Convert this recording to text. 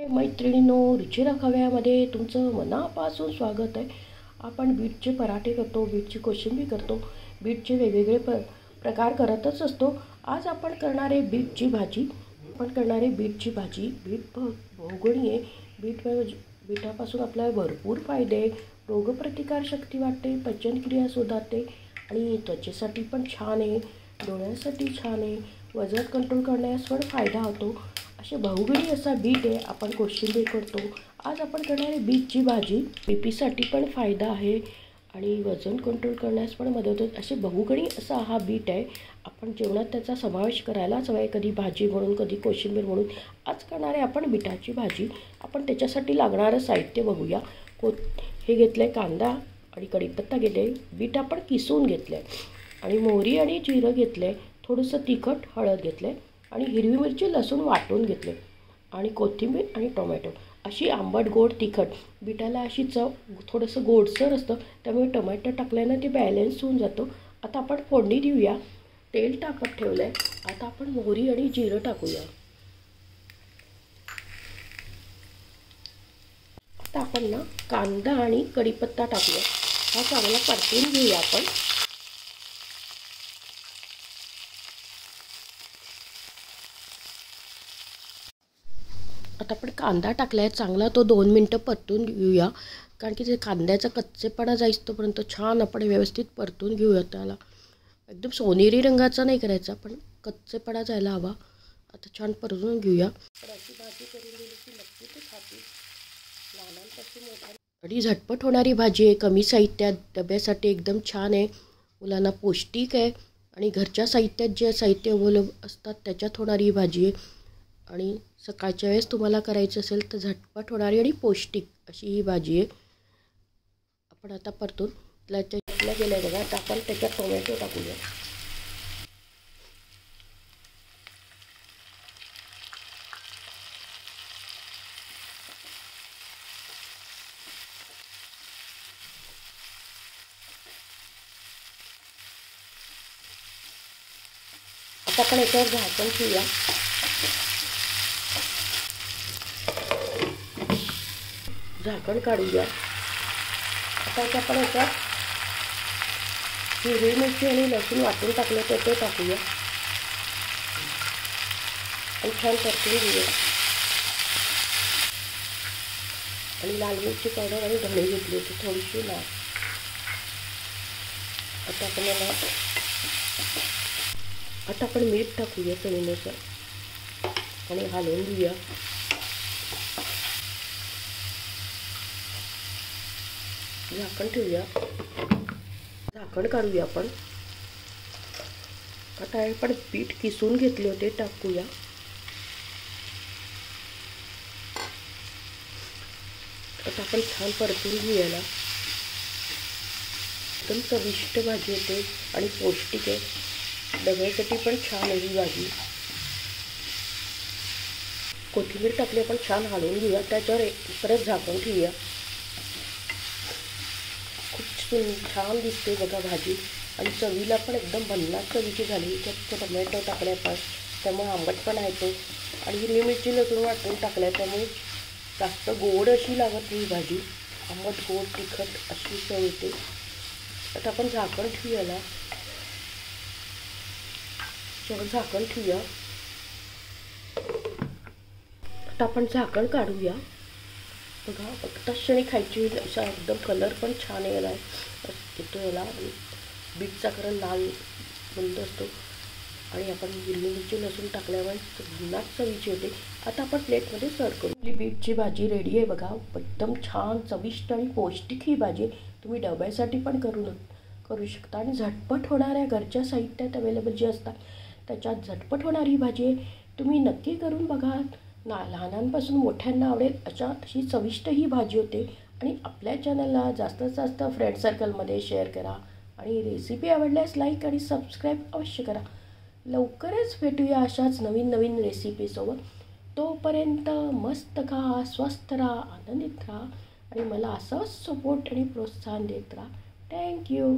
मैत्रिणींनो, रुचिरा खव्यामध्ये तुमचं मनापासून स्वागत आहे। आपण बीटचे पराठे करतो, बीटची कोशिंबीर करतो, बीटचे वेगवेगळे प्रकार करतच असतो। आज आपण करणारे बीटची भाजी। बीट बहुगुणी आहे। बीटापासून आपल्याला भरपूर फायदे, रोगप्रतिकारशक्ती वाढते, पचनक्रिया सुधारते आणि त्वचेसाठी पण छान आहे, डोळ्यांसाठी छान आहे, वजन कंट्रोल करण्यास पण फायदा होतो। असे बहुगुणी असा बीट आहे। आपण कोशिंबीर करतो। आज आपण करणारे बीटची भाजी बीपीसाठी पण फायदा आहे आणि वजन कंट्रोल करण्यास पण मदत होते। असे बहुगुणी असा हा बीट आहे। आपण जेवणात त्याचा समावेश करायलाच हवा, कधी भाजी म्हणून, कधी कोशिंबीर म्हणून। आज करणारे आपण बीटाची भाजी। आपण त्याच्यासाठी लागणारं साहित्य बघूया। हे घेतले कांदा आणि कढीपत्ता घेतले, बीट आपण किसून घेतले आणि मोहरी आणि जिरं घेतले, थोडंसं तिखट, हळद घेतले आणि हिरवी मिरची, लसूण वाटून घेतले आणि कोथिंबीर आणि टोमॅटो। अशी आंबट गोड तिखट, बीटाला अशी चव थोडंसं गोडसर असतं, त्यामुळे टोमॅटो टाकल्यानं ते बॅलन्स होऊन जातो। आता आपण फोडणी देऊया। तेल टाकत ठेवलं आहे। आता आपण मोहरी आणि जिरं टाकूया। आता आपण कांदा आणि कढीपत्ता टाकूया। हा चांगला परतून घेऊया आपण। आता आपण कांदा टाकलाय, चांगला तो 2 मिनिटं परतून घेऊया, कारण की ते कांद्याचा कच्चेपणा जाईस्तोपर्यंत छान आपण व्यवस्थित परतून घेऊया। त्याला एकदम सोनेरी रंगाचा नाही करायचा, पण कच्चेपणा जायला हवा। आता छान परतून घेऊया। अशी भाजी करून दिली की नक्की ते खातील, लहानांपासून मोठ्या। आणि झटपट होणारी भाजी आहे, कमी साहित्यात, डब्यासाठी एकदम छान आहे, मुलांना पौष्टिक आहे आणि घरच्या साहित्यात जे साहित्य अवेलेबल असतात त्याच्यात होणारी ही भाजी आहे। आणि सकाळच्या वेळेस तुम्हाला करायचं असेल तर झटपट होणारी आणि पौष्टिक अशी ही भाजी आहे। आपण आता परतून त्याला गेलं बघा। आता आपण त्याच्यात टोमॅटो टाकूया। आता आपण याच्यावर झाकण ठेवूया। झाकण काढूया। आता आपण याच्यात हिरवी मिरची आणि लसूण वाटून टाकलं तर ते टाकूया आणि छान परतून घेऊया। आणि लाल मिरची पावडर आणि धणे घेतली होती थोडीशी लाल। आता आपण मीठ टाकूया चवीनुसार आणि हलवून घेऊया। झाकण ठेवूया। झाकण काढूया आपण। आता आपण बीट किसून घेतले होते टाकूया। आता आपण छान परतून घेऊया। एकदम चविष्ट भाजी होते आणि पौष्टिक आहे, डब्यासाठी पण छान आहे ही भाजी। कोथिंबीर टाकली, आपण छान हलवून घेऊया। त्याच्यावर परत झाकण ठेवूया। खूप छान दिसते बघा भाजी आणि चवीला पण एकदम भन्नाट चवीची झाली। त्यात टोमॅटो टाकल्यापास त्यामुळे आंबट पण येतो आणि हिरवी मिरची लसूण वाटून टाकल्या त्यामुळे जास्त गोड अशी लागत नाही भाजी, आंबट गोड तिखट अशी चव येते। आता आपण झाकण ठेवूया। झाकण ठेवूया। आता आपण झाकण काढूया बघा। बघताच क्षणी खायची असा एकदम कलर पण छान यायला येतो याला। बीटचा कलर लाल बुंद असतो आणि आपण हिरवी मिरची लसूण टाकल्यामुळे भन्नाट चवीची होते। आता आपण प्लेटमध्ये सर्व करू। आपली बीटची भाजी रेडी आहे बघा। एकदम छान चविष्ट आणि पौष्टिक ही भाजी तुम्ही डब्यासाठी पण करू शकता आणि झटपट होणाऱ्या घरच्या साहित्यात अवेलेबल जे असतात त्याच्यात झटपट होणारी भाजी आहे। तुम्ही नक्की करून बघा, लहानांपासून मोठ्यांना आवडेल अशी चविष्ट ही भाजी होते। आणि आपल्या चॅनलला जास्तीत जास्त फ्रेंड सर्कलमध्ये शेअर करा आणि रेसिपी आवडल्यास लाईक आणि सबस्क्राईब अवश्य करा। लवकरच भेटूया अशाच नवीन नवीन रेसिपीसोबत। तोपर्यंत मस्त खा, स्वस्थ राहा, आनंदित राहा आणि मला असंच सपोर्ट आणि प्रोत्साहन देत राहा। थँक्यू।